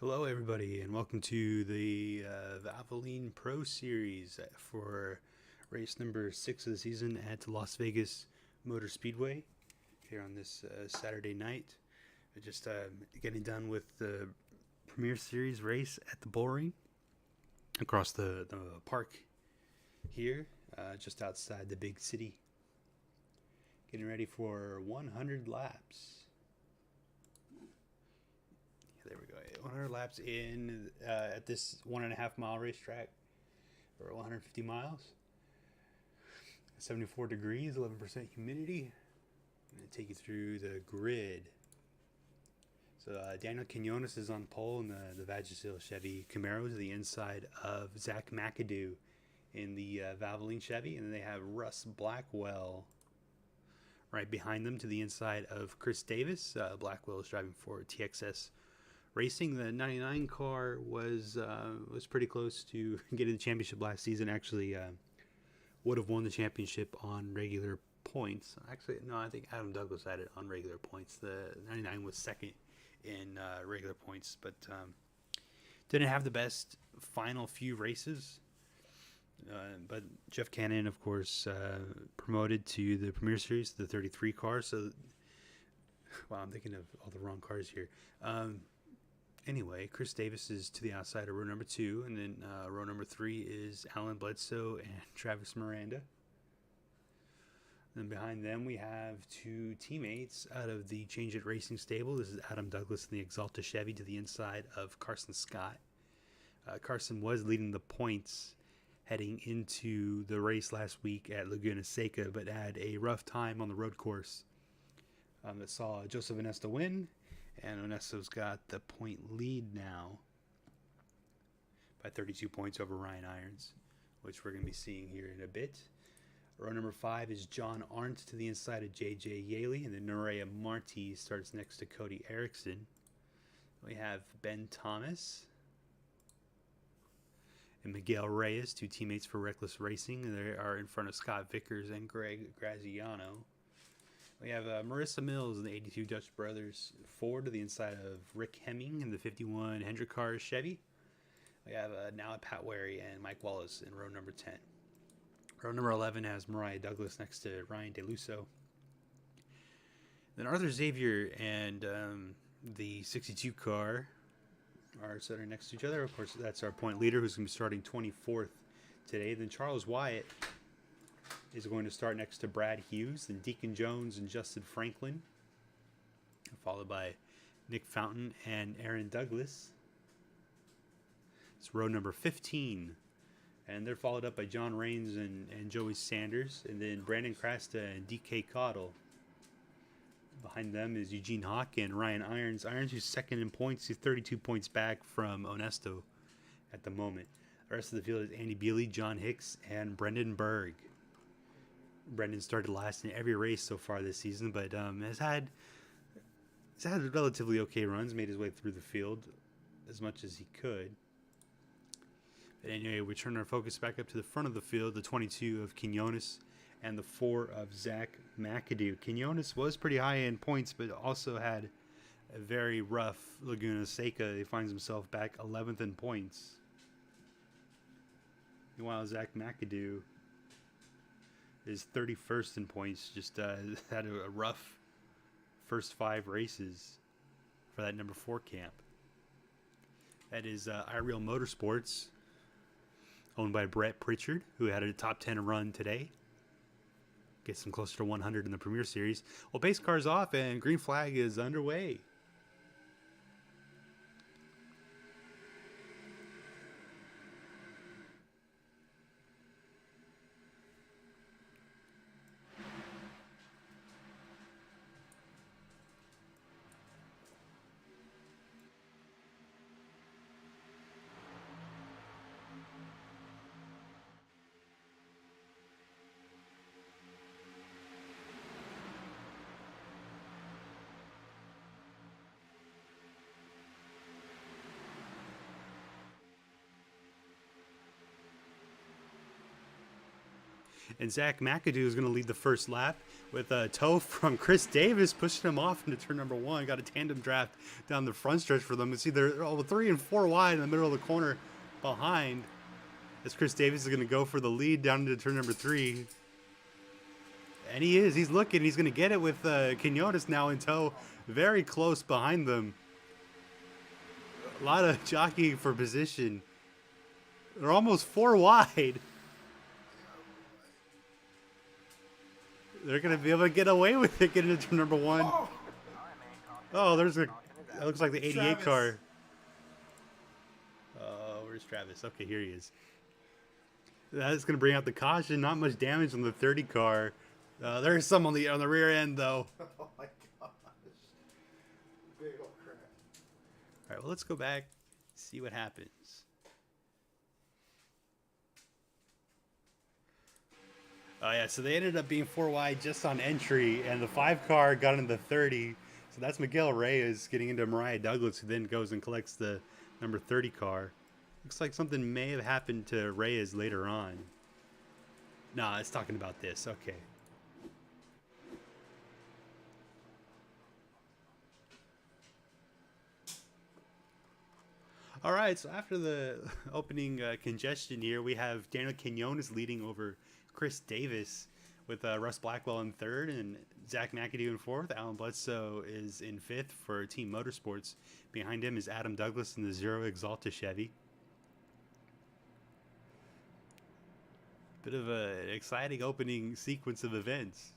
Hello, everybody, and welcome to the Valvoline Pro Series for race number 6 of the season at Las Vegas Motor Speedway here on this Saturday night. We're just getting done with the Premier Series race at the bull ring across the park here, just outside the big city. Getting ready for 100 laps. There we go. 100 laps in at this 1.5 mile racetrack, or 150 miles. 74 degrees, 11% humidity. I'm going to take you through the grid. So Daniel Quinones is on pole in the Vagisil Chevy Camaro to the inside of Zach McAdoo in the Valvoline Chevy. And then they have Russ Blackwell right behind them to the inside of Chris Davis. Blackwell is driving for TXS Racing. The 99 car was pretty close to getting the championship last season. Actually, would have won the championship on regular points. Actually, no, I think Adam Douglas had it on regular points. The 99 was second in regular points, but didn't have the best final few races. But Jeff Cannon, of course, promoted to the Premier Series, the 33 car. So, wow, I'm thinking of all the wrong cars here. Anyway, Chris Davis is to the outside of row number 2, and then row number 3 is Alan Bledsoe and Travis Miranda. Then behind them we have two teammates out of the Change It Racing stable. This is Adam Douglas in the Exalta Chevy to the inside of Carson Scott. Carson was leading the points heading into the race last week at Laguna Seca, but had a rough time on the road course that saw Joseph Onesta win. And Onesto's got the point lead now by 32 points over Ryan Irons, which we're going to be seeing here in a bit. Row number 5 is John Arndt to the inside of J.J. Yaley, and then Nerea Marti starts next to Cody Erickson. We have Ben Thomas and Miguel Reyes, two teammates for Reckless Racing, and they are in front of Scott Vickers and Greg Graziano. We have Marissa Mills in the 82 Dutch Brothers Ford to the inside of Rick Hemming in the 51 Hendrick Cars Chevy. We have now Pat Wary and Mike Wallace in row number 10. Row number 11 has Mariah Douglas next to Ryan DeLusso. Then Arthur Xavier and the 62 car are sitting next to each other. Of course, that's our point leader, who's going to be starting 24th today. Then Charles Wyatt is going to start next to Brad Hughes, then Deacon Jones and Justin Franklin, followed by Nick Fountain and Aaron Douglas. It's row number 15, and they're followed up by John Raines and Joey Sanders, and then Brandon Crasta and DK Cottle. Behind them is Eugene Hawk and Ryan Irons. Irons, who's second in points, he's 32 points back from Onesto at the moment. The rest of the field is Andy Bealey, John Hicks, and Brendan Berg. Brendan started last in every race so far this season, but has had relatively okay runs, made his way through the field as much as he could. But anyway, we turn our focus back up to the front of the field, the 22 of Quinones and the 4 of Zach McAdoo. Quinones was pretty high in points, but also had a very rough Laguna Seca. He finds himself back 11th in points. Meanwhile, Zach McAdoo is 31st in points. Just had a rough first 5 races for that number 4 camp. That is iReal Motorsports, owned by Brett Pritchard, who had a top 10 run today. Gets him closer to 100 in the Premier Series. Well, base car's off and green flag is underway. And Zach McAdoo is going to lead the first lap with a tow from Chris Davis pushing him off into turn number 1. Got a tandem draft down the front stretch for them. It's either 3 and 4 wide in the middle of the corner behind, as Chris Davis is going to go for the lead down into turn number 3. And he is. He's looking. He's going to get it with Quinones now in tow, very close behind them. A lot of jockeying for position. They're almost 4 wide. They're going to be able to get away with it, getting into turn number 1. Oh, there's a... That looks like the 88 Travis. Car. Oh, where's Travis? Okay, here he is. That's going to bring out the caution. Not much damage on the 30 car. There's some on the rear end, though. Oh, my gosh. Big old crap. All right, well, let's go back, see what happens. Oh, yeah, so they ended up being 4 wide just on entry, and the 5 car got into 30. So that's Miguel Reyes getting into Mariah Douglas, who then goes and collects the number 30 car. Looks like something may have happened to Reyes later on. Nah, it's talking about this. Okay. All right, so after the opening congestion here, we have Daniel Quinones leading over Chris Davis with Russ Blackwell in 3rd and Zach McAdoo in 4th. Alan Bledsoe is in 5th for Team Motorsports. Behind him is Adam Douglas in the Zero Exalta Chevy. Bit of an exciting opening sequence of events.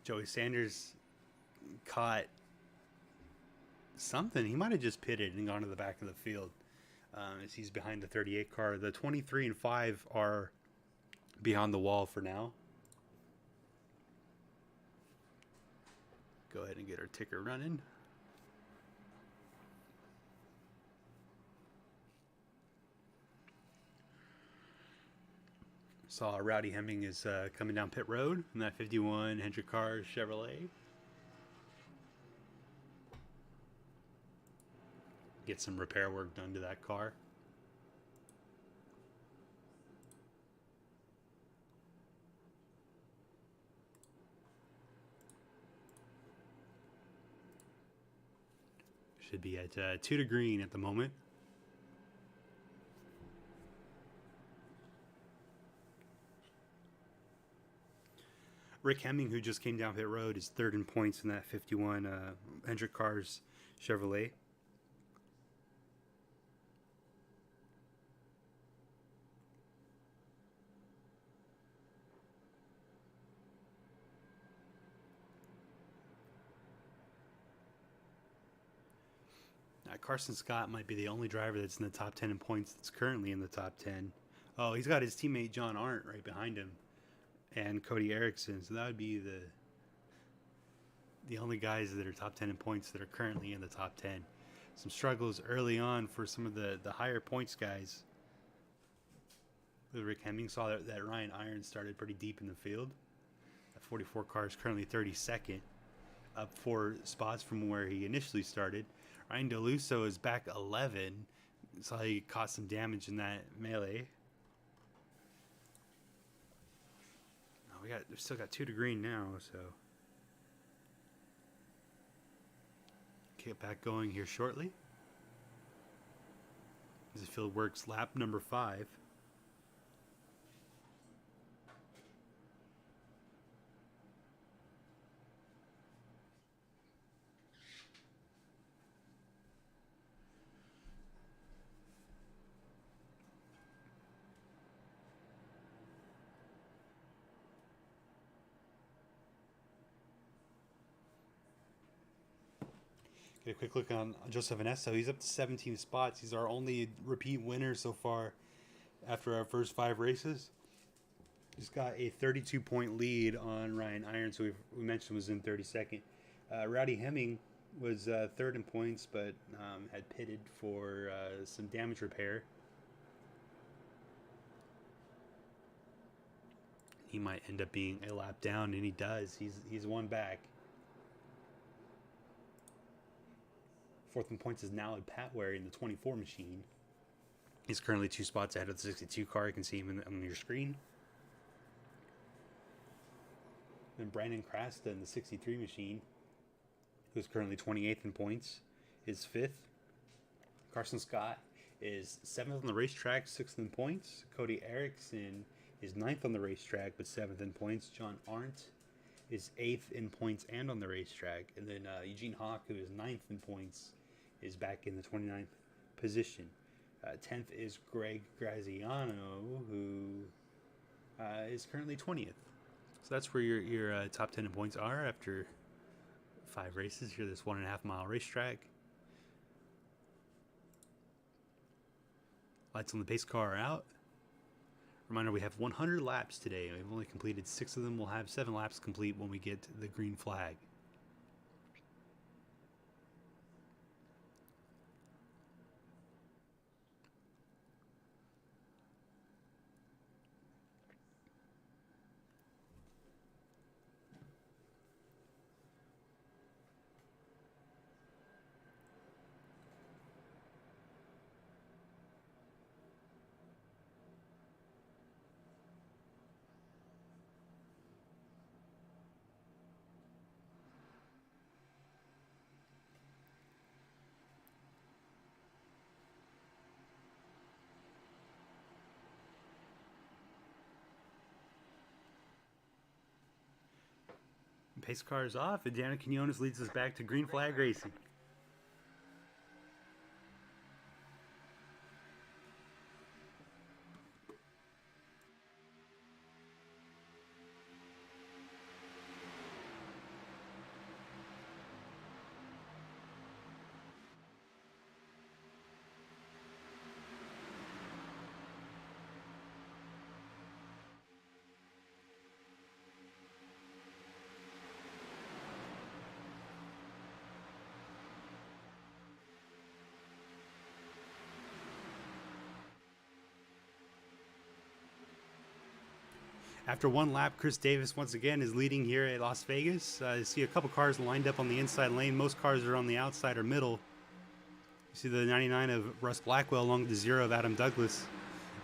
Joey Sanders caught something. He might have just pitted and gone to the back of the field as he's behind the 38 car. The 23 and 5 are beyond the wall for now. Go ahead and get our ticker running. Saw Rowdy Hemming is coming down pit road in that 51 Hendrick Car Chevrolet. Get some repair work done to that car. Should be at 2 to green at the moment. Rick Hemming, who just came down pit road, is 3rd in points in that 51 Hendrick Cars Chevrolet. Carson Scott might be the only driver that's in the top 10 in points that's currently in the top 10. Oh, he's got his teammate John Arndt right behind him, and Cody Erickson. So that would be the only guys that are top 10 in points that are currently in the top 10. Some struggles early on for some of the higher points guys. Rick Hemming saw that Ryan Irons started pretty deep in the field. That 44 car is currently 32nd, up 4 spots from where he initially started. Ryan DeLusso is back 11. Saw he caught some damage in that melee. Oh, we've still got 2 to green now, so get back going here shortly. As the field works lap number 5. Get a quick look on Joseph Vanesso. He's up to 17 spots. He's our only repeat winner so far after our first 5 races. He's got a 32-point lead on Ryan Irons, who we mentioned was in 32nd. Rowdy Hemming was 3rd in points, but had pitted for some damage repair. He might end up being a lap down, and he does. He's 1 back. Fourth in points is now Pat Wary in the 24 machine. He's currently 2 spots ahead of the 62 car. You can see him on your screen. Then Brandon Crasta in the 63 machine, who's currently 28th in points, is 5th. Carson Scott is 7th on the racetrack, 6th in points. Cody Erickson is 9th on the racetrack, but 7th in points. John Arndt is 8th in points and on the racetrack. And then Eugene Hawk, who is 9th in points, is back in the 29th position. 10th is Greg Graziano, who is currently 20th. So that's where your top 10 in points are after 5 races here, this 1.5 mile racetrack. Lights on the pace car are out. Reminder, we have 100 laps today. We've only completed 6 of them. We'll have 7 laps complete when we get the green flag. Pace car is off, and Daniel Quinones leads us back to green flag racing. After 1 lap, Chris Davis once again is leading here at Las Vegas. You see a couple cars lined up on the inside lane. Most cars are on the outside or middle. You see the 99 of Russ Blackwell along with the 0 of Adam Douglas.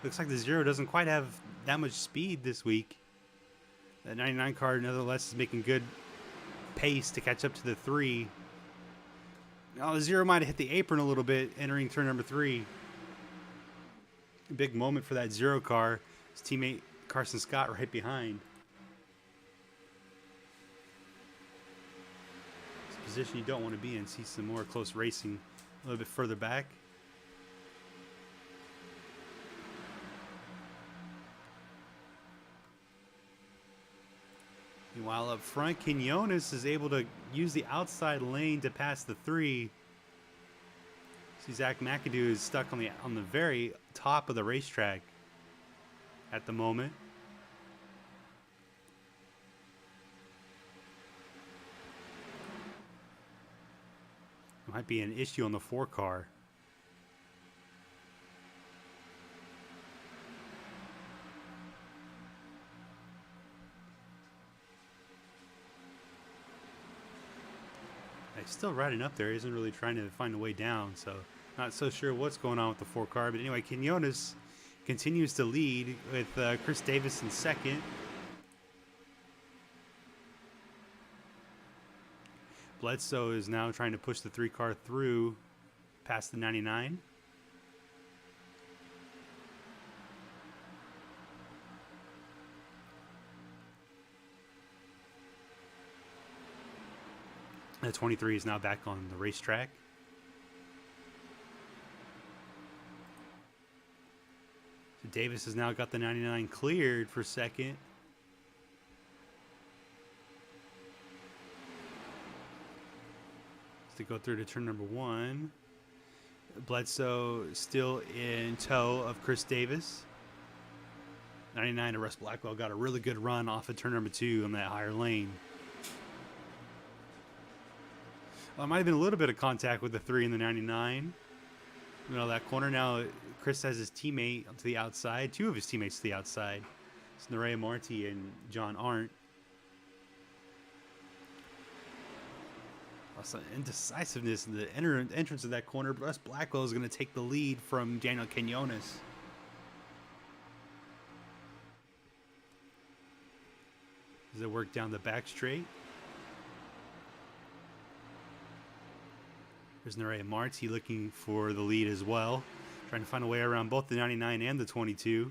Looks like the 0 doesn't quite have that much speed this week. The 99 car, nevertheless, is making good pace to catch up to the 3. Now, the 0 might have hit the apron a little bit entering turn number 3. A big moment for that 0 car. His teammate Carson Scott right behind. It's a position you don't want to be in. See some more close racing a little bit further back. Meanwhile, up front, Quinones is able to use the outside lane to pass the 3. See, Zach McAdoo is stuck on the very top of the racetrack at the moment. Might be an issue on the 4 car. He's still riding up there. He isn't really trying to find a way down, so not so sure what's going on with the 4 car. But anyway, Quinones continues to lead with Chris Davis in second. Bledsoe is now trying to push the 3 car through past the 99. The 23 is now back on the racetrack. So Davis has now got the 99 cleared for second. To go through to turn number 1. Bledsoe still in tow of Chris Davis. 99 to Russ Blackwell got a really good run off of turn number 2 on that higher lane. Well, it might have been a little bit of contact with the 3 and the 99. You know, that corner now, Chris has his teammate to the outside, 2 of his teammates to the outside. It's Nerea Marti and John Arndt. Some indecisiveness in the entrance of that corner. Russ Blackwell is going to take the lead from Daniel Quinones. As they work down the back straight. There's Nerea Marti looking for the lead as well. Trying to find a way around both the 99 and the 22.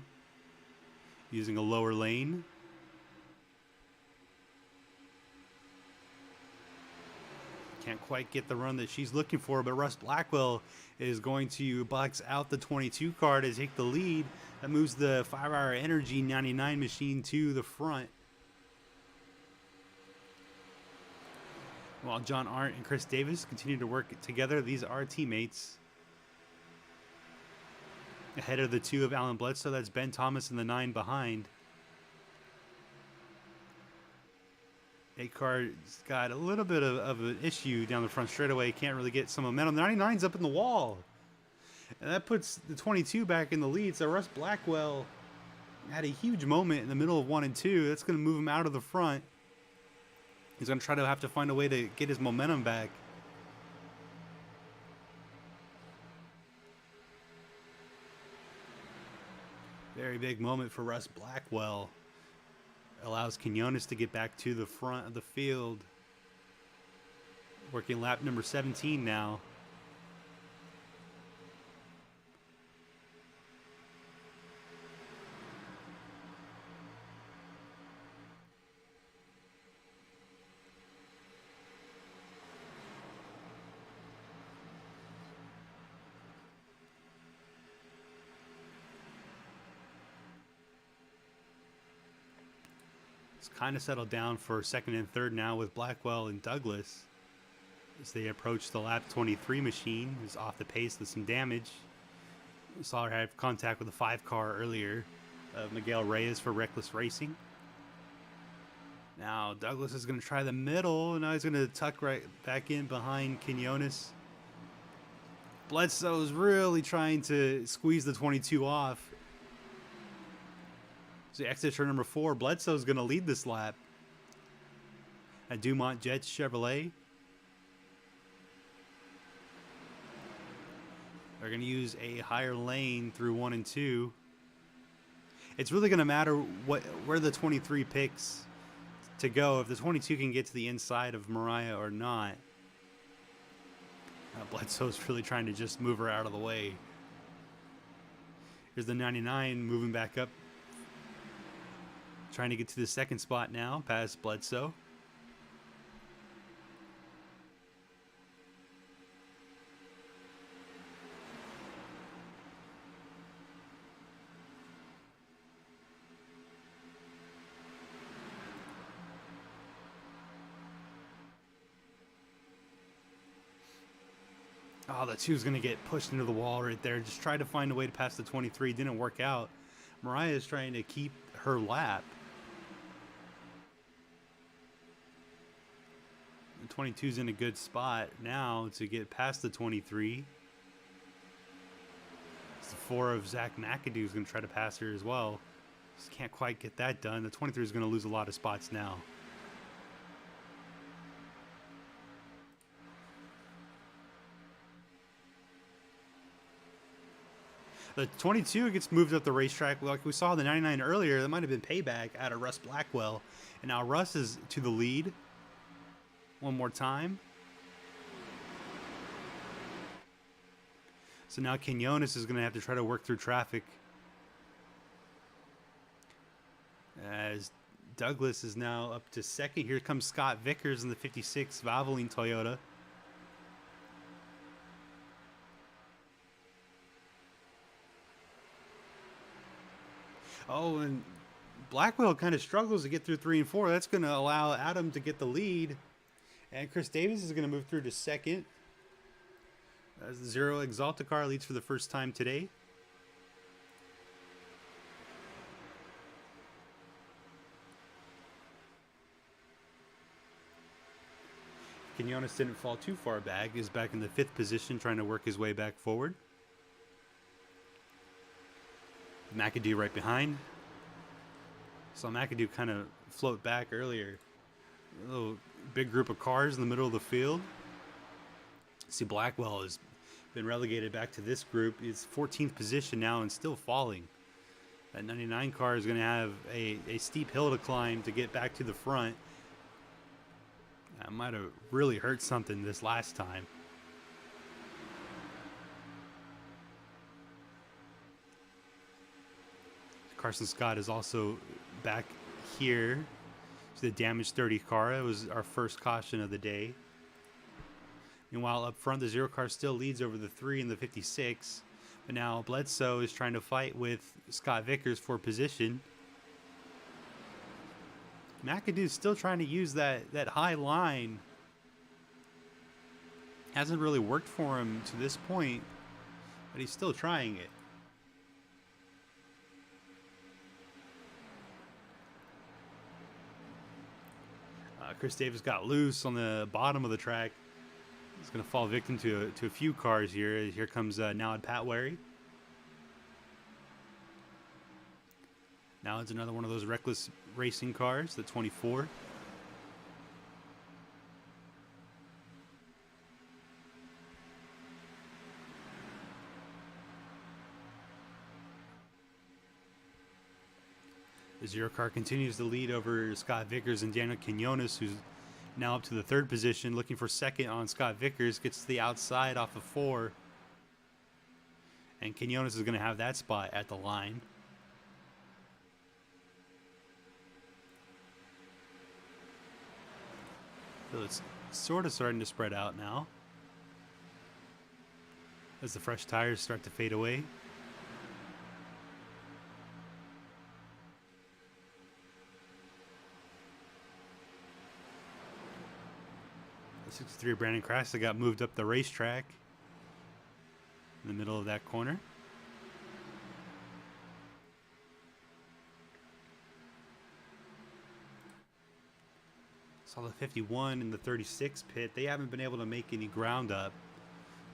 Using a lower lane. Can't quite get the run that she's looking for, but Russ Blackwell is going to box out the 22 car to take the lead. That moves the 5-Hour Energy 99 machine to the front. While John Arndt and Chris Davis continue to work together, these are teammates. Ahead of the 2 of Alan Bledsoe, that's Ben Thomas and the 9 behind. 8 car's got a little bit of an issue down the front straightaway. Can't really get some momentum. The 99's up in the wall. And that puts the 22 back in the lead. So Russ Blackwell had a huge moment in the middle of 1 and 2. That's going to move him out of the front. He's going to try to have to find a way to get his momentum back. Very big moment for Russ Blackwell. Allows Quinones to get back to the front of the field. Working lap number 17 now. Kind of settled down for second and third now with Blackwell and Douglas as they approach the lap 23 machine, who's off the pace with some damage. We saw her have contact with the 5 car earlier of Miguel Reyes for Reckless Racing. Now Douglas is going to try the middle, and now he's going to tuck right back in behind Quinones. Bledsoe's really trying to squeeze the 22 off. So exit turn number 4, Bledsoe's going to lead this lap at Dumont Jets Chevrolet. They're going to use a higher lane through 1 and 2. It's really going to matter where the 23 picks to go. If the 22 can get to the inside of Mariah or not. Bledsoe's really trying to just move her out of the way. Here's the 99 moving back up. Trying to get to the second spot now, past Bledsoe. Oh, the 2's going to get pushed into the wall right there. Just tried to find a way to pass the 23. Didn't work out. Mariah is trying to keep her lap. The 22's in a good spot now to get past the 23. It's the 4 of Zach McAdoo is going to try to pass her as well. Just can't quite get that done. The 23 is going to lose a lot of spots now. The 22 gets moved up the racetrack. Like we saw the 99 earlier, that might have been payback out of Russ Blackwell. And now Russ is to the lead. One more time. So now Quinones is going to have to try to work through traffic. As Douglas is now up to second. Here comes Scott Vickers in the 56 Valvoline Toyota. Oh, and Blackwell kind of struggles to get through 3 and 4. That's going to allow Adam to get the lead. And Chris Davis is going to move through to second. As the 0 Exalta car leads for the first time today. Quinones didn't fall too far back. He's back in the 5th position trying to work his way back forward. McAdoo right behind. Saw McAdoo kind of float back earlier. A little big group of cars in the middle of the field. See, Blackwell has been relegated back to this group. It's 14th position now and still falling. That 99 car is going to have a steep hill to climb to get back to the front. That might have really hurt something this last time. Carson Scott is also back here. It's the damaged 30 car. It was our first caution of the day. Meanwhile, up front, the 0 car still leads over the 3 and the 56. But now Bledsoe is trying to fight with Scott Vickers for position. McAdoo's still trying to use that high line. Hasn't really worked for him to this point, but he's still trying it. Chris Davis got loose on the bottom of the track. He's going to fall victim to a few cars here. Here comes Nowad Patwary. Now it's another one of those reckless racing cars, the 24. The 0 car continues to lead over Scott Vickers and Daniel Quinones, who's now up to the 3rd position, looking for 2nd on Scott Vickers. Gets to the outside off of 4. And Quinones is going to have that spot at the line. So it's sort of starting to spread out now as the fresh tires start to fade away. The 63 Brandon Krasta got moved up the racetrack in the middle of that corner. Saw the 51 and the 36 pit. They haven't been able to make any ground up.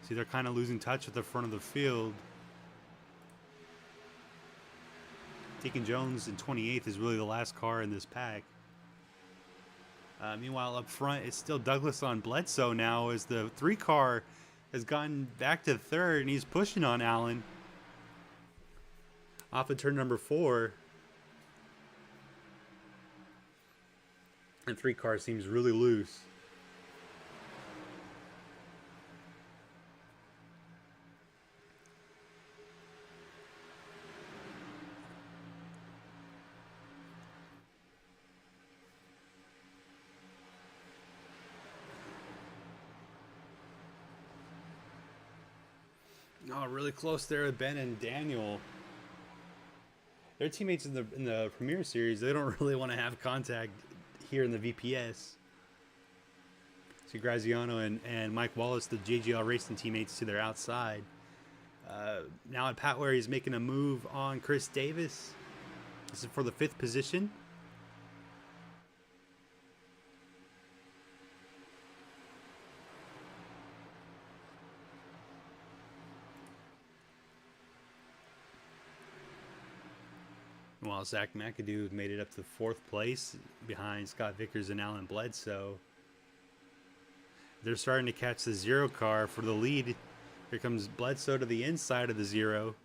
See, they're kind of losing touch with the front of the field. Deacon Jones in 28th is really the last car in this pack. Meanwhile, up front, it's still Douglas on Bledsoe now as the 3 car has gotten back to 3rd, and he's pushing on Allen. Off of turn number 4. And 3 car seems really loose. Oh, really close there with Ben and Daniel. Their teammates in the Premier Series, they don't really want to have contact here in the VPS. See Graziano and Mike Wallace, the JGL Racing teammates, to their outside. Now at Patwary, he's making a move on Chris Davis. This is for the 5th position. While Zach McAdoo made it up to 4th place behind Scott Vickers and Alan Bledsoe. They're starting to catch the 0 car for the lead. Here comes Bledsoe to the inside of the 0.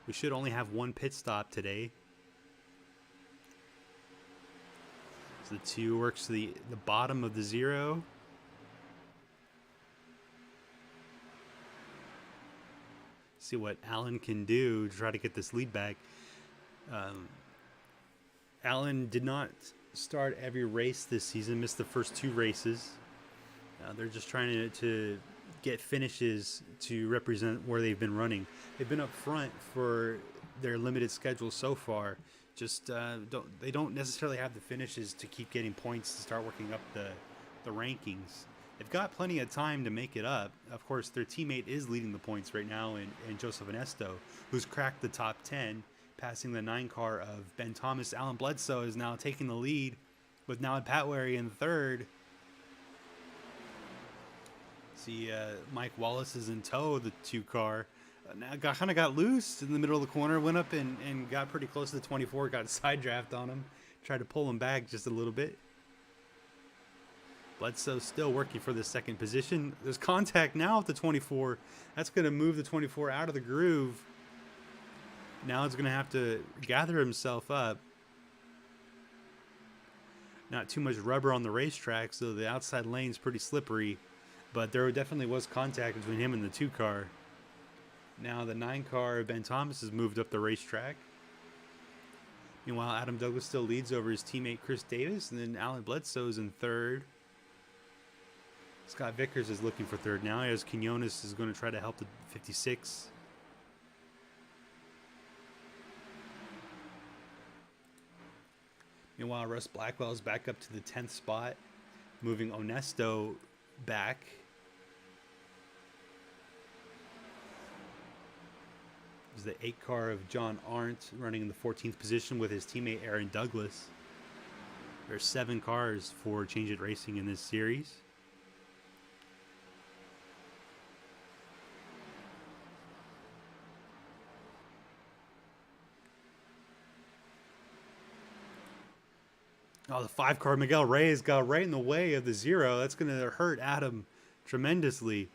We should only have 1 pit stop today. So the 2 works to the bottom of the 0. See what Allen can do to try to get this lead back. Allen did not start every race this season, missed the first 2 races. They're just trying to get finishes to represent where they've been running. They've been up front for their limited schedule so far. Just they don't necessarily have the finishes to keep getting points to start working up the rankings. They've got plenty of time to make it up. Of course, their teammate is leading the points right now in Joseph Anesto, who's cracked the top 10, passing the 9 car of Ben Thomas. Alan Bledsoe is now taking the lead with Nowad Patwary in 3rd. See, Mike Wallace is in tow of the 2 car. Now kind of got loose in the middle of the corner, went up and got pretty close to the 24, got a side draft on him, tried to pull him back just a little bit. Bledsoe still working for the second position. There's contact now with the 24. That's going to move the 24 out of the groove. Now it's going to have to gather himself up. Not too much rubber on the racetrack, so the outside lane's pretty slippery. But there definitely was contact between him and the 2 car. Now the 9 car, Ben Thomas, has moved up the racetrack. Meanwhile, Adam Douglas still leads over his teammate Chris Davis, and then Alan Bledsoe is in third. Scott Vickers is looking for third now, as Quinones is going to try to help the 56. Meanwhile, Russ Blackwell is back up to the 10th spot, moving Onesto back. There's the 8 car of John Arndt running in the 14th position with his teammate Aaron Douglas. There are 7 cars for Change It Racing in this series. Oh, the 5 car Miguel Reyes got right in the way of the 0. That's going to hurt Adam tremendously.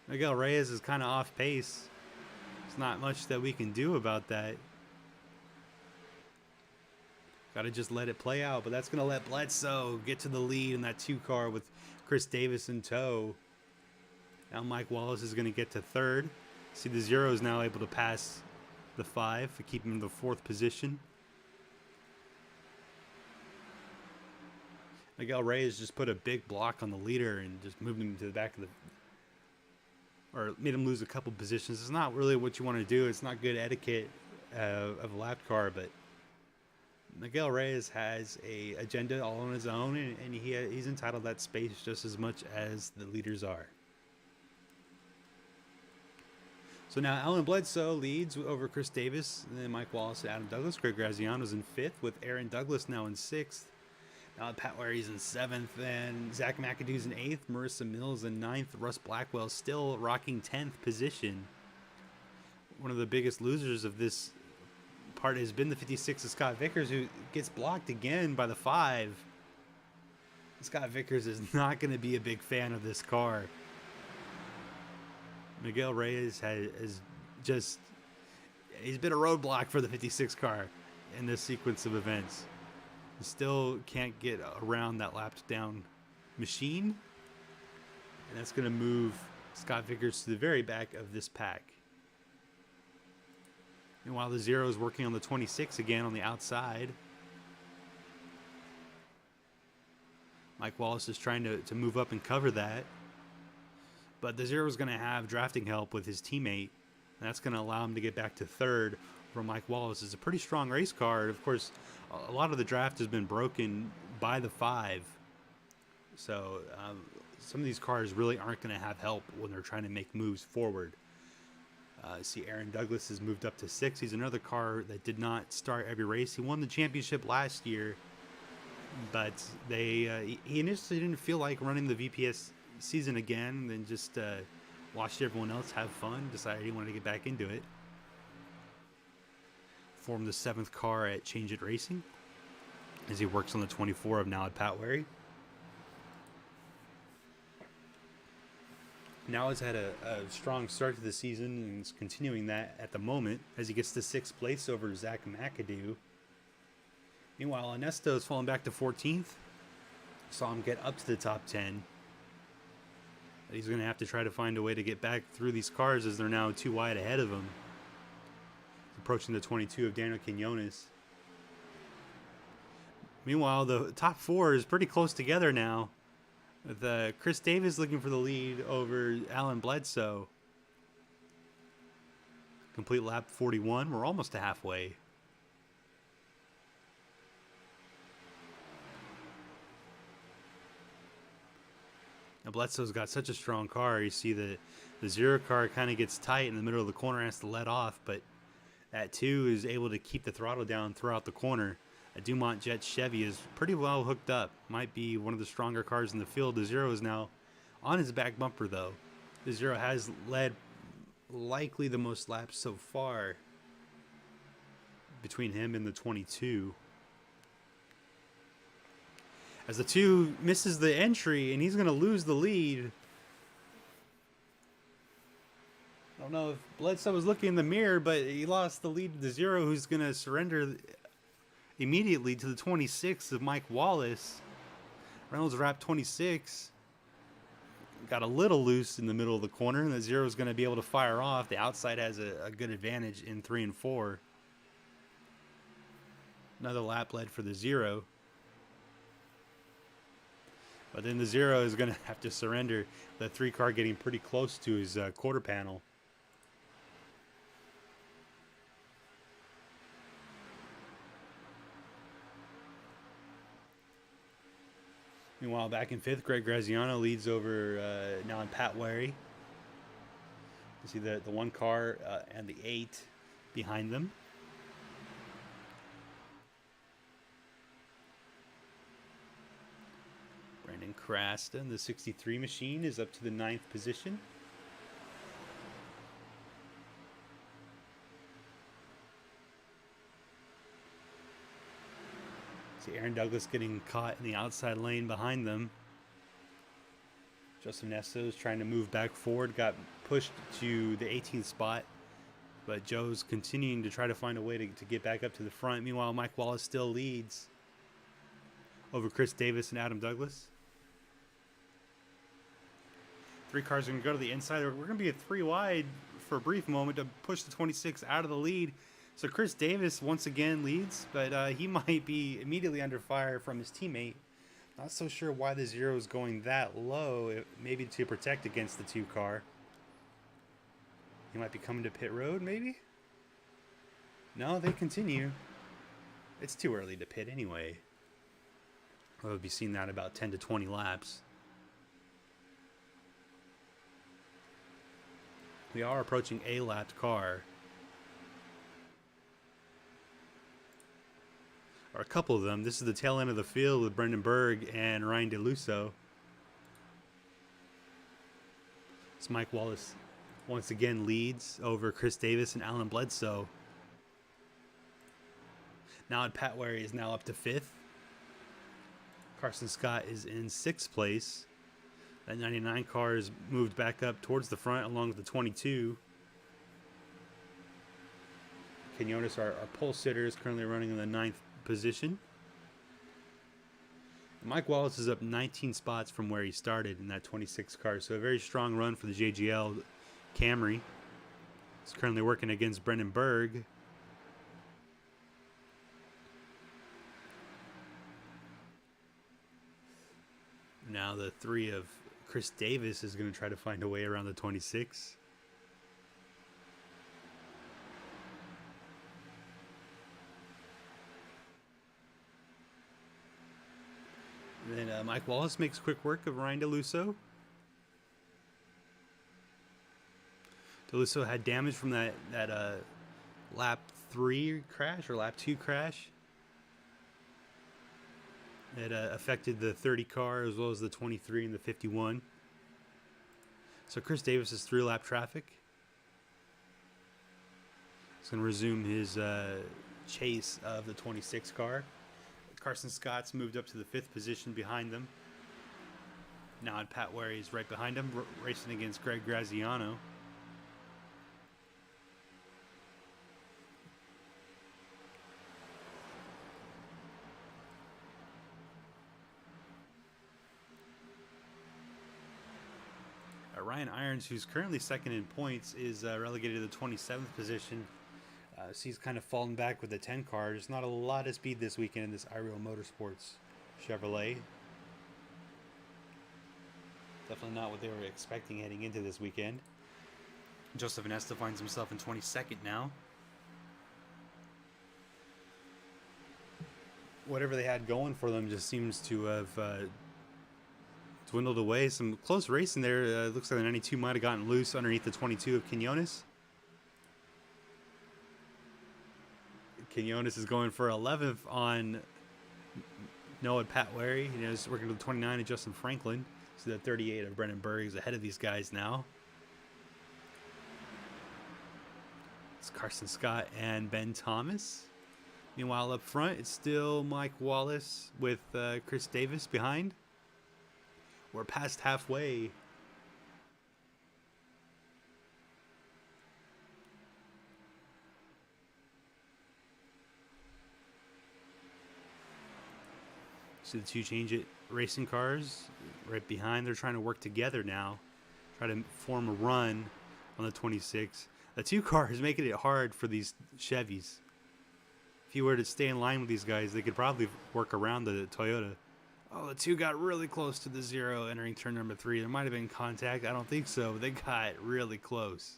Miguel Reyes is kind of off pace. There's not much that we can do about that. Got to just let it play out. But that's going to let Bledsoe get to the lead in that 2 car with Chris Davis in tow. Now Mike Wallace is going to get to third. See, the 0 is now able to pass the 5 to keep him in the 4th position. Miguel Reyes just put a big block on the leader and just moved him to the back of the... or made him lose a couple positions. It's not really what you want to do. It's not good etiquette of a lap car, but Miguel Reyes has a agenda all on his own, and he's entitled that space just as much as the leaders are. So now Alan Bledsoe leads over Chris Davis, and then Mike Wallace and Adam Douglas. Greg Graziano's in 5th, with Aaron Douglas now in 6th. Now Pat Wary's in 7th, and Zach McAdoo's in 8th, Marissa Mills in 9th, Russ Blackwell still rocking 10th position. One of the biggest losers of this part has been the 56 of Scott Vickers, who gets blocked again by the 5. Scott Vickers is not going to be a big fan of this car. Miguel Reyes has just... he's been a roadblock for the 56 car in this sequence of events. Still can't get around that lapped down machine, and that's going to move Scott Vickers to the very back of this pack. And while the 0 is working on the 26 again on the outside, Mike Wallace is trying to move up and cover that, but the 0 is going to have drafting help with his teammate, and that's going to allow him to get back to third. From Mike Wallace is a pretty strong race car. Of course, a lot of the draft has been broken by the 5. So some of these cars really aren't going to have help when they're trying to make moves forward. See, Aaron Douglas has moved up to 6. He's another car that did not start every race. He won the championship last year, but he initially didn't feel like running the VPS season again, then just watched everyone else have fun, decided he wanted to get back into it. Formed the 7th car at Change It Racing as he works on the 24 of now at Pat Wary. Now has had a strong start to the season and is continuing that at the moment as he gets to 6th place over Zach McAdoo. Meanwhile, Onesto has fallen back to 14th. Saw him get up to the top 10. But he's going to have to try to find a way to get back through these cars as they're now 2 wide ahead of him. Approaching the 22 of Daniel Quinones. Meanwhile, the top 4 is pretty close together now, with Chris Davis looking for the lead over Alan Bledsoe. Complete lap 41. We're almost to halfway. Now Bledsoe's got such a strong car. You see the 0 car kind of gets tight in the middle of the corner, has to let off, but that 2 is able to keep the throttle down throughout the corner. A Dumont Jet Chevy is pretty well hooked up. Might be one of the stronger cars in the field. The 0 is now on his back bumper, though. The 0 has led likely the most laps so far between him and the 22. as the 2 misses the entry, and he's going to lose the lead. I don't know if Bledsoe was looking in the mirror, but he lost the lead to the 0, who's going to surrender immediately to the 26 of Mike Wallace. Reynolds wrapped 26. Got a little loose in the middle of the corner, and the 0 is going to be able to fire off. The outside has a good advantage in 3 and 4. Another lap led for the 0. But then the 0 is going to have to surrender. The 3 car getting pretty close to his quarter panel. Meanwhile, back in 5th, Greg Graziano leads over now in Pat Wary. You see the 1 car and the 8 behind them. Brandon Craston, the 63 machine, is up to the 9th position. See Aaron Douglas getting caught in the outside lane behind them. Joseph Nesto is trying to move back forward, got pushed to the 18th spot, but Joe's continuing to try to find a way to get back up to the front. Meanwhile, Mike Wallace still leads over Chris Davis and Adam Douglas. 3 cars are going to go to the inside. We're going to be at 3 wide for a brief moment to push the 26 out of the lead. So Chris Davis once again leads, but he might be immediately under fire from his teammate. Not so sure why the 0 is going that low, maybe to protect against the 2 car. He might be coming to pit road, maybe? No, they continue. It's too early to pit anyway. We'll be seeing that about 10 to 20 laps. We are approaching a lapped car. Or a couple of them. This is the tail end of the field with Brendan Berg and Ryan DeLusso. So Mike Wallace once again leads over Chris Davis and Alan Bledsoe. Now Pat Wary is now up to 5th. Carson Scott is in 6th place. That 99 car is moved back up towards the front along with the 22. Quinones, our pole sitter, is currently running in the 9th position. Mike Wallace is up 19 spots from where he started in that 26 car, so a very strong run for the JGL Camry. He's currently working against Brendan Berg. Now the 3 of Chris Davis is going to try to find a way around the 26. And then Mike Wallace makes quick work of Ryan DeLusso. DeLusso had damage from that lap 3 crash or lap 2 crash. It affected the 30 car as well as the 23 and the 51. So Chris Davis is through lap traffic. He's going to resume his chase of the 26 car. Carson Scott's moved up to the 5th position behind them. Now Pat Wary is right behind him, racing against Greg Graziano. Ryan Irons, who's currently 2nd in points, is relegated to the 27th position. So he's kind of fallen back with the 10 car. There's not a lot of speed this weekend in this iReal Motorsports Chevrolet. Definitely not what they were expecting heading into this weekend. Joseph Nesta finds himself in 22nd now. Whatever they had going for them just seems to have dwindled away. Some close racing there. Looks like the 92 might have gotten loose underneath the 22 of Quinones. Quinones is going for 11th on Noah Pat Wary. He's working to the 29 of Justin Franklin. So the 38 of Brendan Berg is ahead of these guys now. It's Carson Scott and Ben Thomas. Meanwhile, up front, it's still Mike Wallace with Chris Davis behind. We're past halfway. So the two change it racing cars right behind. They're trying to work together now. Try to form a run on the 26. The two cars making it hard for these Chevys. If you were to stay in line with these guys, they could probably work around the Toyota. Oh, the two got really close to the zero entering turn number 3. There might have been contact. I don't think so, but they got really close.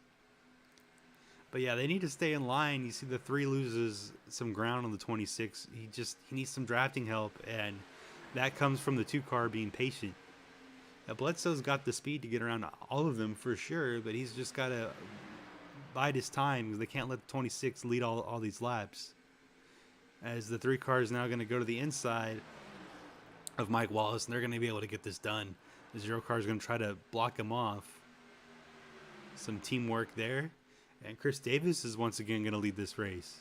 But yeah, they need to stay in line. You see the 3 loses some ground on the 26. He needs some drafting help, and that comes from the 2 car being patient. Now, Bledsoe's got the speed to get around all of them for sure, but he's just got to bide his time because they can't let the 26 lead all these laps. As the 3 car is now going to go to the inside of Mike Wallace, and they're going to be able to get this done. The 0 car is going to try to block him off. Some teamwork there. And Chris Davis is once again going to lead this race.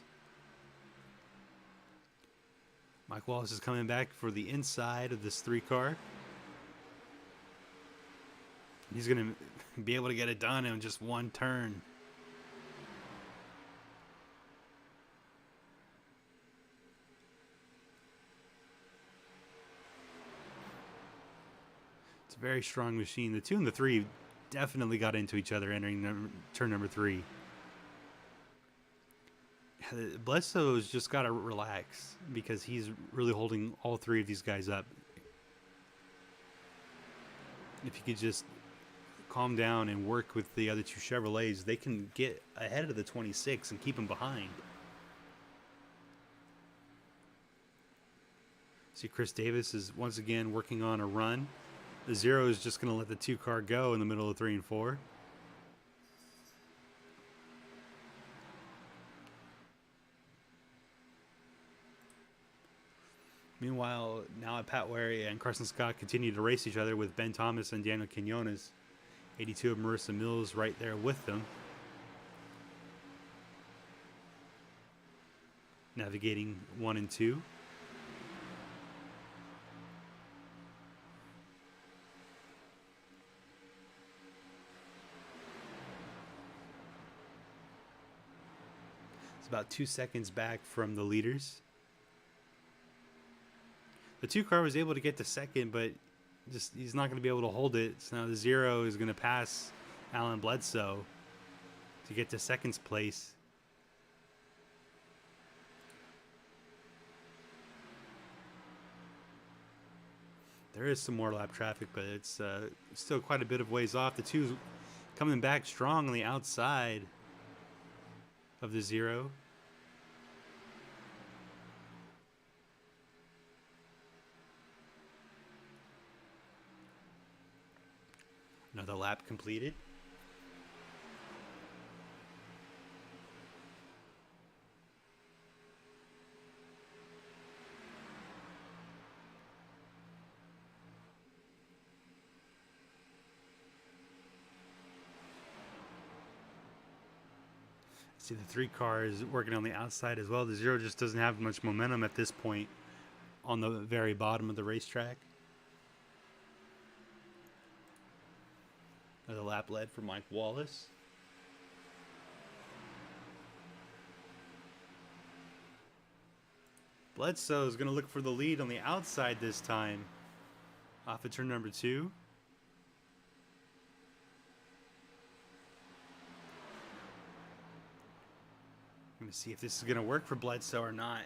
Mike Wallace is coming back for the inside of this 3 car. He's going to be able to get it done in just one turn. It's a very strong machine. The 2 and the 3 definitely got into each other entering turn number 3. Bledsoe's just got to relax because he's really holding all 3 of these guys up. If he could just calm down and work with the other 2 Chevrolets, they can get ahead of the 26 and keep him behind. See, Chris Davis is once again working on a run. The 0 is just going to let the 2 car go in the middle of 3 and 4. Meanwhile, now at Pat Wary and Carson Scott continue to race each other with Ben Thomas and Daniel Quinones. 82 of Marissa Mills right there with them. Navigating 1 and 2. It's about 2 seconds back from the leaders. The 2 car was able to get to second, but he's not going to be able to hold it. So now the 0 is going to pass Alan Bledsoe to get to second place. There is some more lap traffic, but it's still quite a bit of ways off. The 2's coming back strong on the outside of the 0. Another lap completed. See the 3 car is working on the outside as well. The 0 just doesn't have much momentum at this point on the very bottom of the racetrack. Another lap led for Mike Wallace. Bledsoe is going to look for the lead on the outside this time. Off of turn number 2. I'm going to see if this is going to work for Bledsoe or not.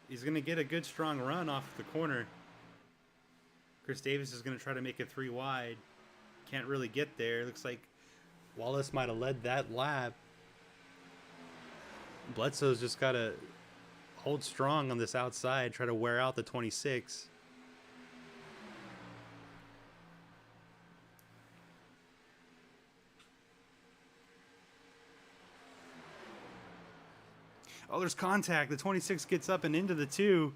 He's going to get a good strong run off the corner. Chris Davis is going to try to make it 3 wide. Can't really get there. Looks like Wallace might have led that lap. Bledsoe's just got to hold strong on this outside, try to wear out the 26. Oh, there's contact. The 26 gets up and into the 2.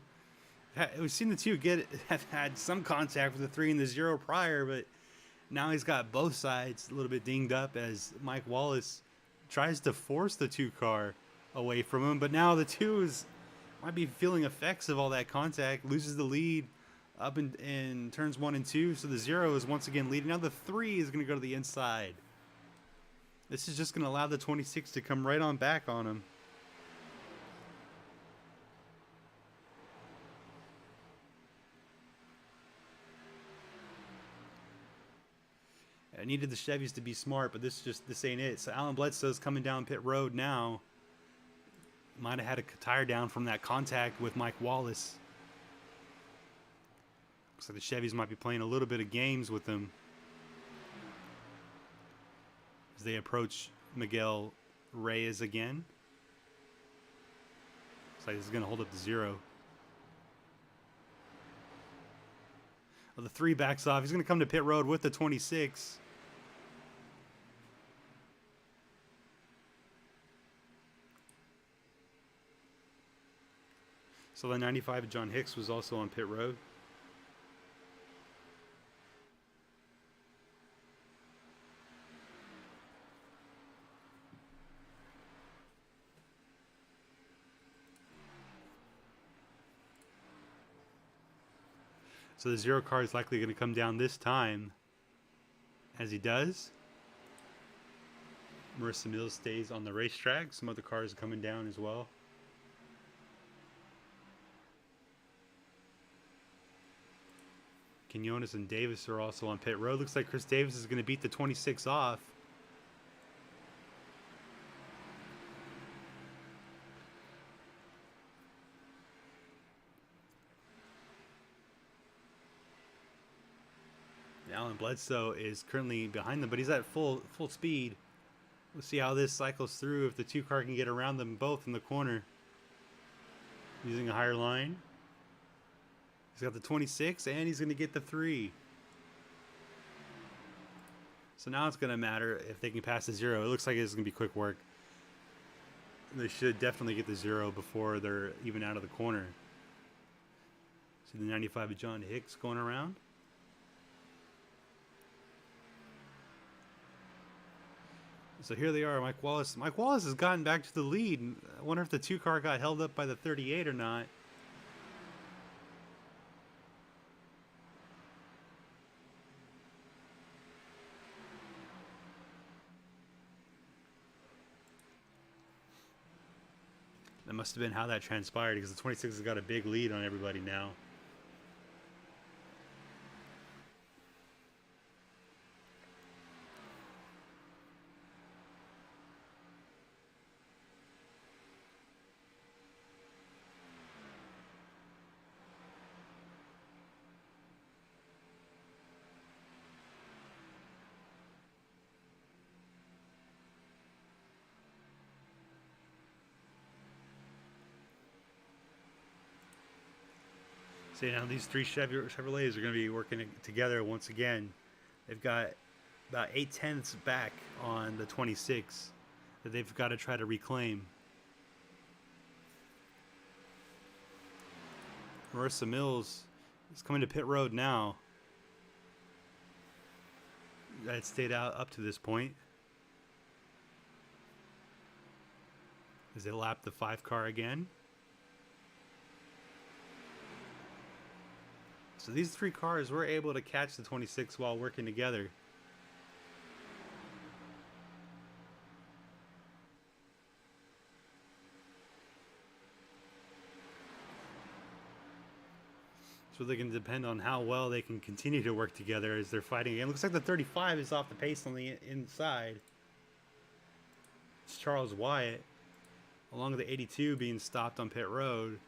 We've seen the 2 have had some contact with the 3 and the 0 prior, but now he's got both sides a little bit dinged up as Mike Wallace tries to force the 2 car away from him. But now the 2 is Might be feeling effects of all that contact. Loses the lead up in turns 1 and 2. So the 0 is once again leading. Now the 3 is going to go to the inside. This is just going to allow the 26 to come right on back on him. I needed the Chevys to be smart, but this ain't it. So Alan Bledsoe's coming down pit road now. Might have had a tire down from that contact with Mike Wallace. Looks like the Chevys might be playing a little bit of games with them as they approach Miguel Reyes again. Looks like this is going to hold up to 0. Well, the 3 backs off. He's going to come to pit road with the 26. So the 95, John Hicks, was also on pit road. So the 0 car is likely going to come down this time. As he does, Marissa Mills stays on the racetrack. Some other cars are coming down as well. Quinones and Davis are also on pit road. Looks like Chris Davis is going to beat the 26 off. Alan Bledsoe is currently behind them, but he's at full speed. We'll see how this cycles through, if the 2 car can get around them both in the corner. Using a higher line. He's got the 26, and he's going to get the 3. So now it's going to matter if they can pass the 0. It looks like it's going to be quick work. They should definitely get the 0 before they're even out of the corner. See the 95 of John Hicks going around. So here they are, Mike Wallace. Mike Wallace has gotten back to the lead. I wonder if the 2 car got held up by the 38 or not. That must have been how that transpired, because the 26 has got a big lead on everybody now. So now these 3 Chevrolets are going to be working together once again. They've got about 8/10 back on the 26 that they've got to try to reclaim. Marissa Mills is coming to pit road now. That stayed out up to this point. As they lap the 5 car again. So these 3 cars were able to catch the 26 while working together. So they can depend on how well they can continue to work together as they're fighting again. It looks like the 35 is off the pace on the inside. It's Charles Wyatt, along with the 82 being stopped on pit road.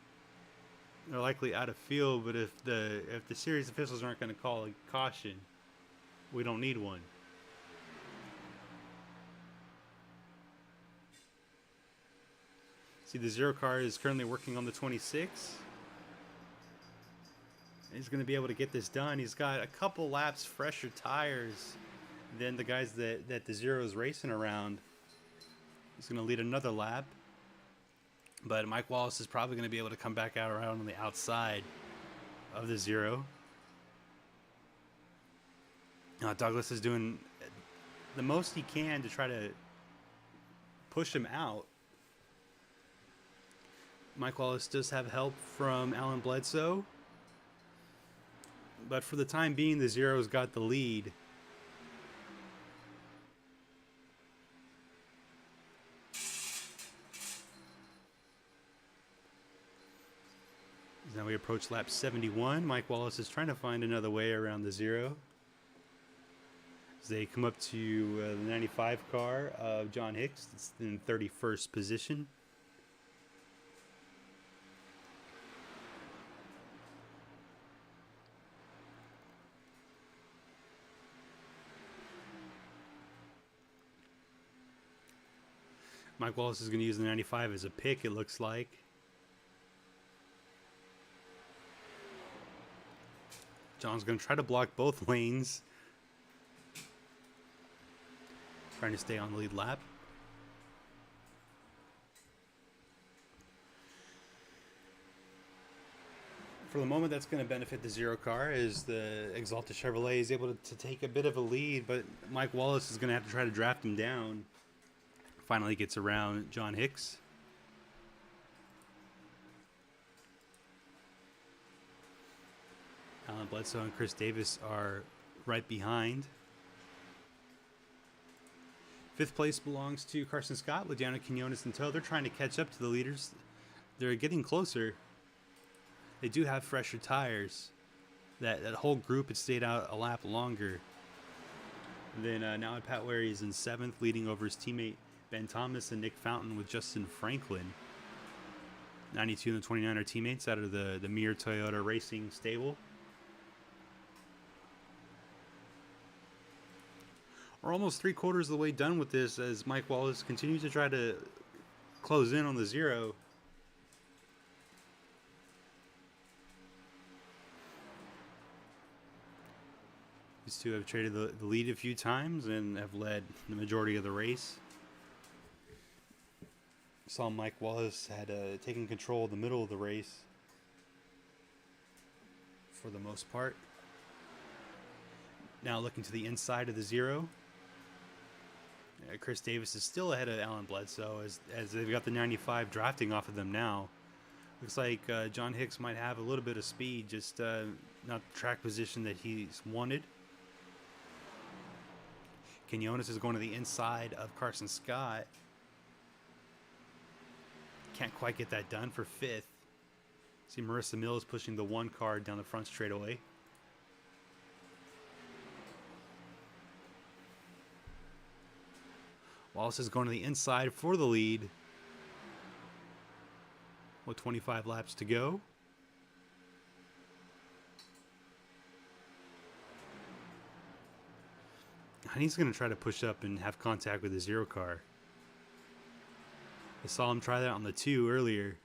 They're likely out of field, but if the series officials aren't going to call a caution, we don't need one. See, the 0 car is currently working on the 26. He's going to be able to get this done. He's got a couple laps fresher tires than the guys that the 0 is racing around. He's going to lead another lap. But Mike Wallace is probably going to be able to come back out around on the outside of the 0. Douglas is doing the most he can to try to push him out. Mike Wallace does have help from Alan Bledsoe, but for the time being, the Zero's got the lead. Now we approach lap 71. Mike Wallace is trying to find another way around the Zero. As they come up to the 95 car of John Hicks. It's in 31st position. Mike Wallace is going to use the 95 as a pick, it looks like. John's going to try to block both lanes. Trying to stay on the lead lap. For the moment, that's going to benefit the Zero car as the Exalted Chevrolet is able to take a bit of a lead, but Mike Wallace is going to have to try to draft him down. Finally gets around John Hicks. Alan Bledsoe and Chris Davis are right behind. Fifth place belongs to Carson Scott, Luciano Quinones in tow. They're trying to catch up to the leaders. They're getting closer. They do have fresher tires. That whole group had stayed out a lap longer. And then now Pat Wary is in 7th, leading over his teammate Ben Thomas and Nick Fountain with Justin Franklin. 92 and the 29 are teammates out of the Mir Toyota Racing stable. We're almost 3/4 of the way done with this as Mike Wallace continues to try to close in on the Zero. These two have traded the lead a few times and have led the majority of the race. Saw Mike Wallace had taken control of the middle of the race for the most part. Now looking to the inside of the Zero. Chris Davis is still ahead of Alan Bledsoe as they've got the 95 drafting off of them now. Looks like John Hicks might have a little bit of speed, just not the track position that he's wanted. Quinones is going to the inside of Carson Scott. Can't quite get that done for 5th. See Marissa Mills pushing the 1 car down the front straightaway. Wallace is going to the inside for the lead with 25 laps to go. And he's going to try to push up and have contact with the Zero car. I saw him try that on the 2 earlier.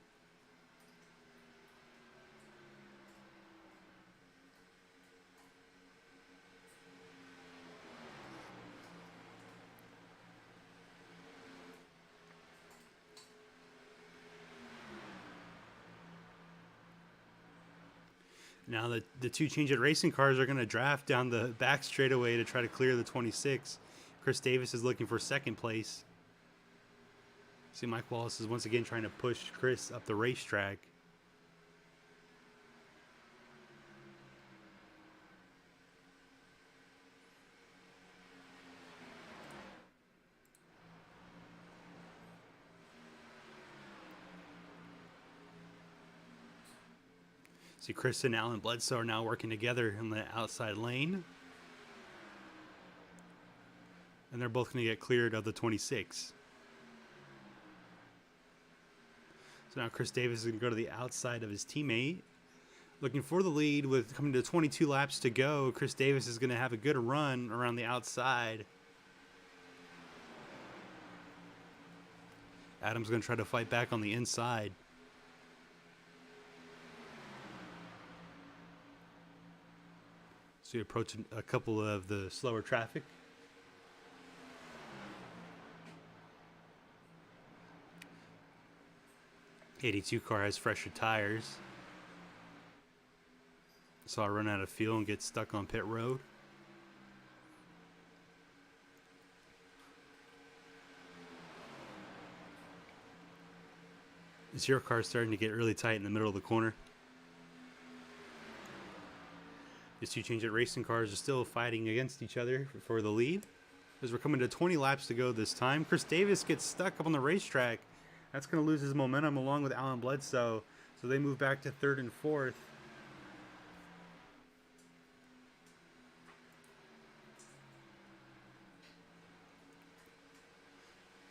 Now the 2 Change It Racing cars are going to draft down the back straightaway to try to clear the 26. Chris Davis is looking for 2nd place. See, Mike Wallace is once again trying to push Chris up the racetrack. See, Chris and Alan Bledsoe are now working together in the outside lane. And they're both going to get cleared of the 26. So now Chris Davis is going to go to the outside of his teammate. Looking for the lead with coming to 22 laps to go. Chris Davis is going to have a good run around the outside. Adam's going to try to fight back on the inside. So you approach a couple of the slower traffic. '82 car has fresher tires. Saw it run out of fuel and get stuck on pit road. Zero car is starting to get really tight in the middle of the corner. These two change it racing cars are still fighting against each other for the lead. As we're coming to 20 laps to go this time, Chris Davis gets stuck up on the racetrack. That's going to lose his momentum along with Alan Bledsoe. So they move back to third and fourth.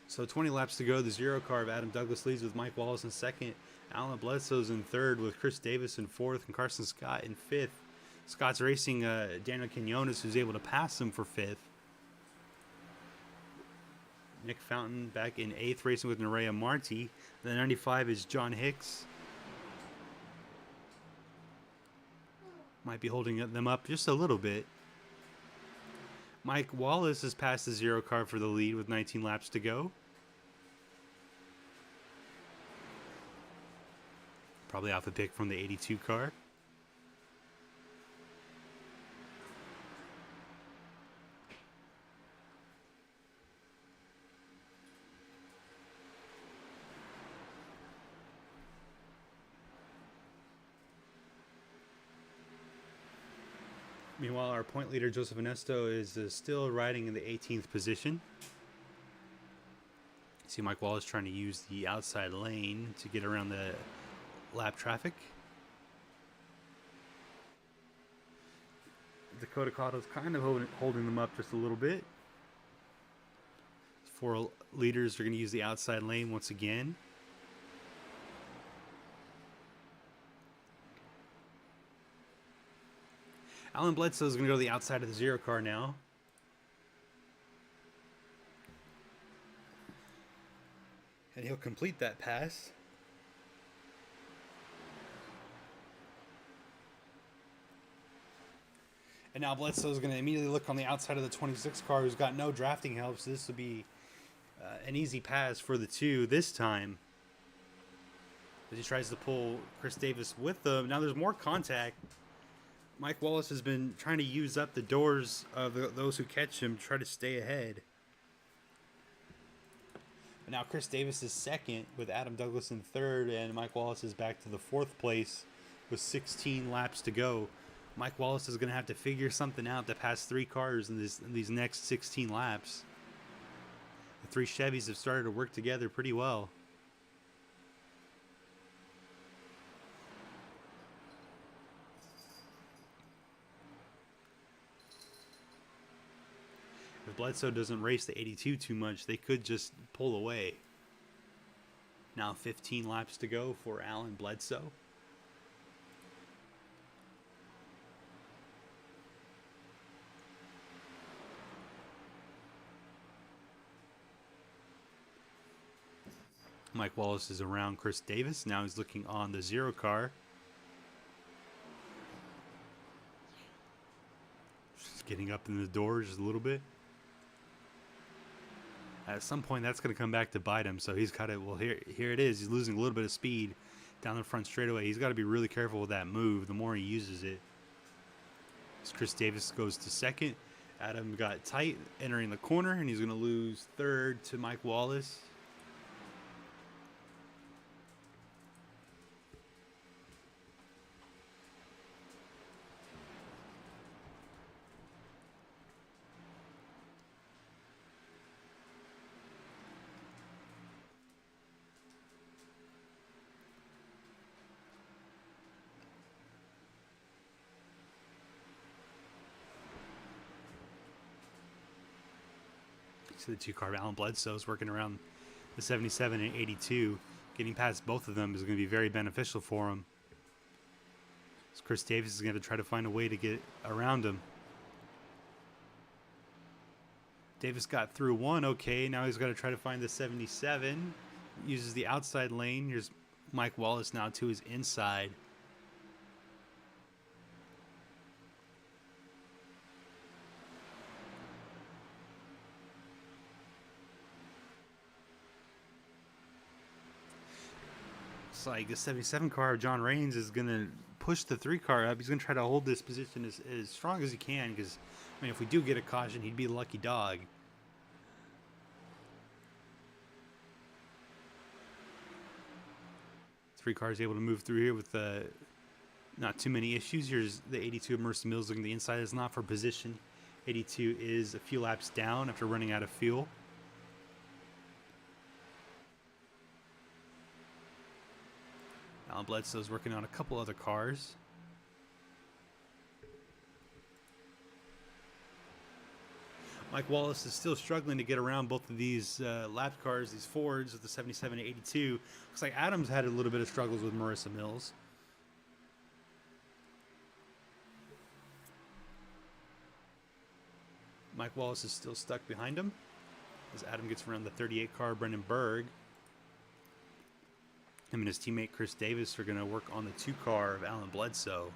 So 20 laps to go. The zero car of Adam Douglas leads with Mike Wallace in second. Alan Bledsoe's in third with Chris Davis in fourth and Carson Scott in fifth. Scott's racing Daniel Quinones, who's able to pass him for fifth. Nick Fountain back in eighth, racing with Nerea Marti. The 95 is John Hicks. Might be holding them up just a little bit. Mike Wallace has passed the zero car for the lead with 19 laps to go. Probably off a pick from the 82 car. Meanwhile, our point leader, Joseph Ernesto, is still riding in the 18th position. See Mike Wallace trying to use the outside lane to get around the lap traffic. Dakota Cotto's kind of holding them up just a little bit. Four leaders are going to use the outside lane once again. Alan Bledsoe is going to go to the outside of the zero car now. And he'll complete that pass. And now Bledsoe is going to immediately look on the outside of the 26 car, who's got no drafting help. So this will be an easy pass for the two this time. As he tries to pull Chris Davis with them. Now there's more contact. Mike Wallace has been trying to use up the doors of those who catch him to try to stay ahead. But now Chris Davis is second with Adam Douglas in third, and Mike Wallace is back to the fourth place with 16 laps to go. Mike Wallace is going to have to figure something out to pass three cars in these next 16 laps. The three Chevys have started to work together pretty well. If Bledsoe doesn't race the 82 too much, they could just pull away. Now 15 laps to go for Alan Bledsoe. Mike Wallace is around Chris Davis. Now he's looking on the zero car. Just getting up in the door just a little bit. At some point, that's going to come back to bite him. So he's got to, well, here it is. He's losing a little bit of speed down the front straightaway. He's got to be really careful with that move the more he uses it. As Chris Davis goes to second. Adam got tight entering the corner, and he's going to lose third to Mike Wallace. To the two car. Alan Bledsoe is working around the 77 and 82. Getting past both of them is going to be very beneficial for him. So Chris Davis is going to try to find a way to get around him. Davis got through one. Okay, now he's got to try to find the 77. Uses the outside lane. Here's Mike Wallace now to his inside. Like the 77 car of John Raines is going to push the 3 car up. He's going to try to hold this position as strong as he can because, I mean, if we do get a caution, he'd be the lucky dog. 3 cars able to move through here with not too many issues. Here's the 82 of Mercy Mills looking the inside. Is not for position. 82 is a few laps down after running out of fuel. Alan Bledsoe's working on a couple other cars. Mike Wallace is still struggling to get around both of these lap cars, these Fords with the 77 and 82. Looks like Adams had a little bit of struggles with Marissa Mills. Mike Wallace is still stuck behind him as Adam gets around the 38 car, Brendan Berg. Him and his teammate Chris Davis are going to work on the 2 car of Alan Bledsoe.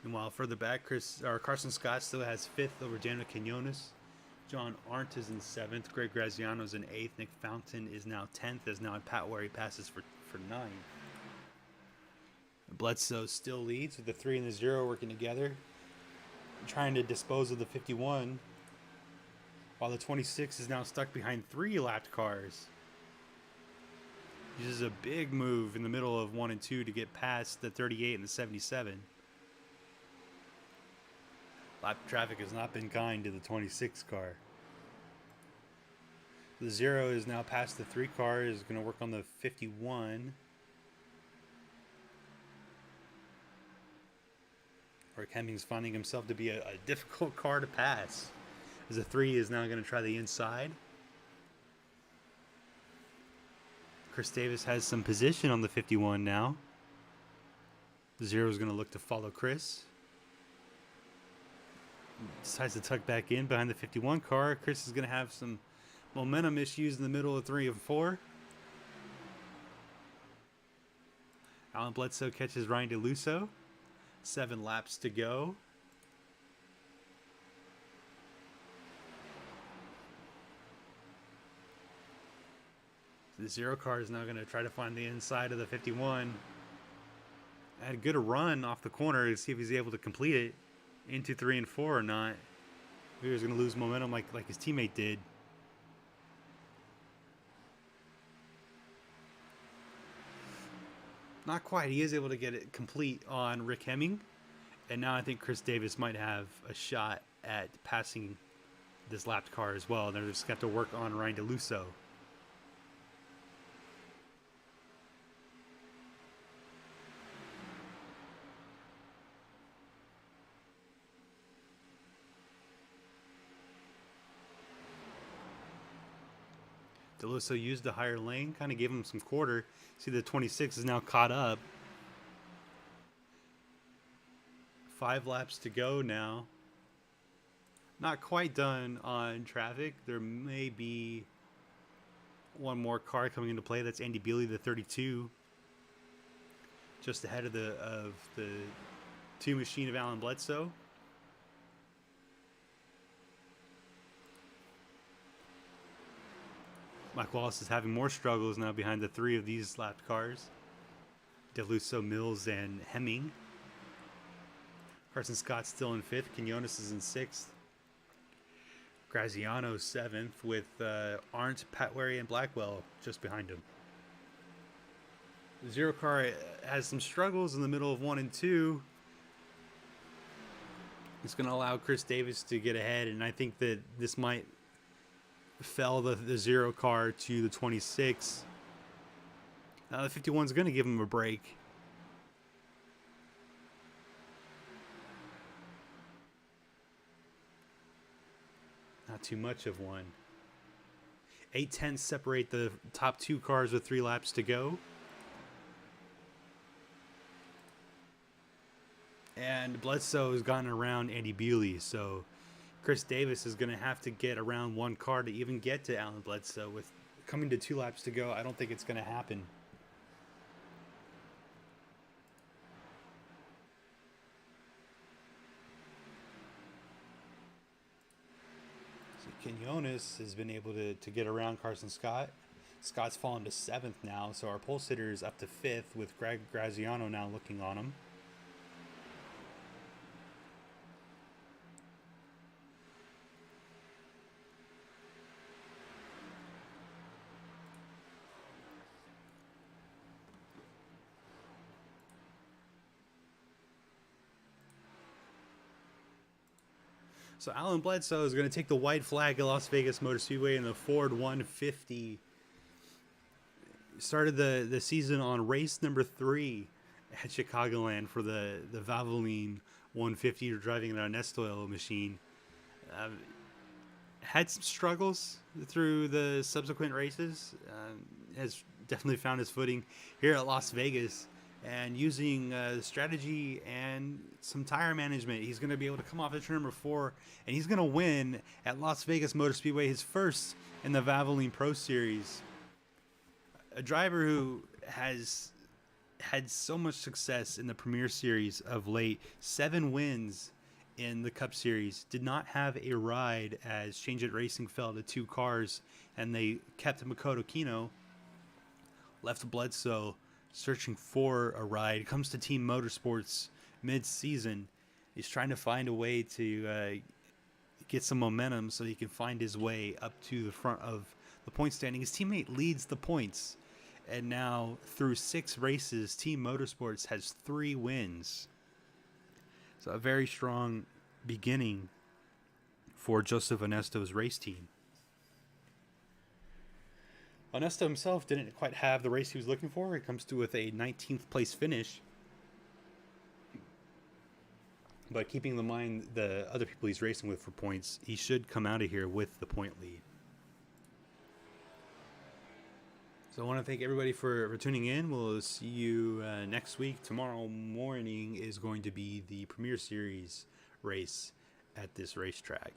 Meanwhile, further back, Carson Scott still has 5th over Daniel Quinones. John Arndt is in 7th. Greg Graziano is in 8th. Nick Fountain is now 10th, as now Pat Wary passes for 9th. Bledsoe still leads with the 3 and the 0 working together, trying to dispose of the 51, while the 26 is now stuck behind 3 lapped cars. Uses a big move in the middle of 1 and 2 to get past the 38 and the 77. Lap traffic has not been kind to the 26 car. The 0 is now past the 3 car, is going to work on the 51. Rick Hemmings finding himself to be a difficult car to pass, as the 3 is now going to try the inside. Chris Davis has some position on the 51 now. The 0 is going to look to follow Chris. Decides to tuck back in behind the 51 car. Chris is going to have some momentum issues in the middle of 3 and 4. Alan Bledsoe catches Ryan DeLusso. 7 laps to go. So the 0 car is now going to try to find the inside of the 51. Had a good run off the corner to see if he's able to complete it into 3 and 4 or not. He was going to lose momentum like his teammate did. Not quite. He is able to get it complete on Rick Hemming. And now I think Chris Davis might have a shot at passing this lapped car as well. They're just got to work on Ryan DeLusso. DeLusso used the higher lane, kind of gave him some quarter. See, the 26 is now caught up. 5 laps to go now. Not quite done on traffic. There may be one more car coming into play. That's Andy Bealey, the 32. Just ahead of the 2 machine of Alan Bledsoe. Mike Wallace is having more struggles now behind the 3 of these lapped cars. DeLusso, Mills, and Hemming. Carson Scott's still in 5th. Quinones is in 6th. Graziano 7th with Arndt, Pat Wary, and Blackwell just behind him. The 0 car has some struggles in the middle of 1 and 2. It's going to allow Chris Davis to get ahead, and I think that this might fell the 0 car to the 26. Now the 51 is going to give him a break. Not too much of one. 8/10 separate the top 2 cars with 3 laps to go. And Bledsoe has gotten around Andy Bealey, so Chris Davis is going to have to get around 1 car to even get to Alan Bledsoe. With coming to 2 laps to go, I don't think it's going to happen. So Quinones has been able to get around Carson Scott. Scott's fallen to 7th now, so our pole sitter is up to 5th with Greg Graziano now looking on him. So Alan Bledsoe is going to take the white flag at Las Vegas Motor Speedway in the Ford 150. Started the season on race number 3 at Chicagoland for the Valvoline 150, driving an Nest oil machine. Had some struggles through the subsequent races. Has definitely found his footing here at Las Vegas, and using strategy and some tire management, he's going to be able to come off at turn number 4, and he's going to win at Las Vegas Motor Speedway, his first in the Valvoline Pro Series. A driver who has had so much success in the Premier Series of late, 7 wins in the Cup Series, did not have a ride as Change It Racing fell to 2 cars, and they kept Makoto Kino. Left Bledsoe searching for a ride. Comes to Team Motorsports mid-season. He's trying to find a way to get some momentum so he can find his way up to the front of the point standing. His teammate leads the points, and now through 6 races, Team Motorsports has 3 wins. So a very strong beginning for Joseph Onesto's race team. Onesto himself didn't quite have the race he was looking for. It comes to with a 19th place finish. But keeping in mind the other people he's racing with for points, he should come out of here with the point lead. So I want to thank everybody for tuning in. We'll see you next week. Tomorrow morning is going to be the Premier Series race at this racetrack.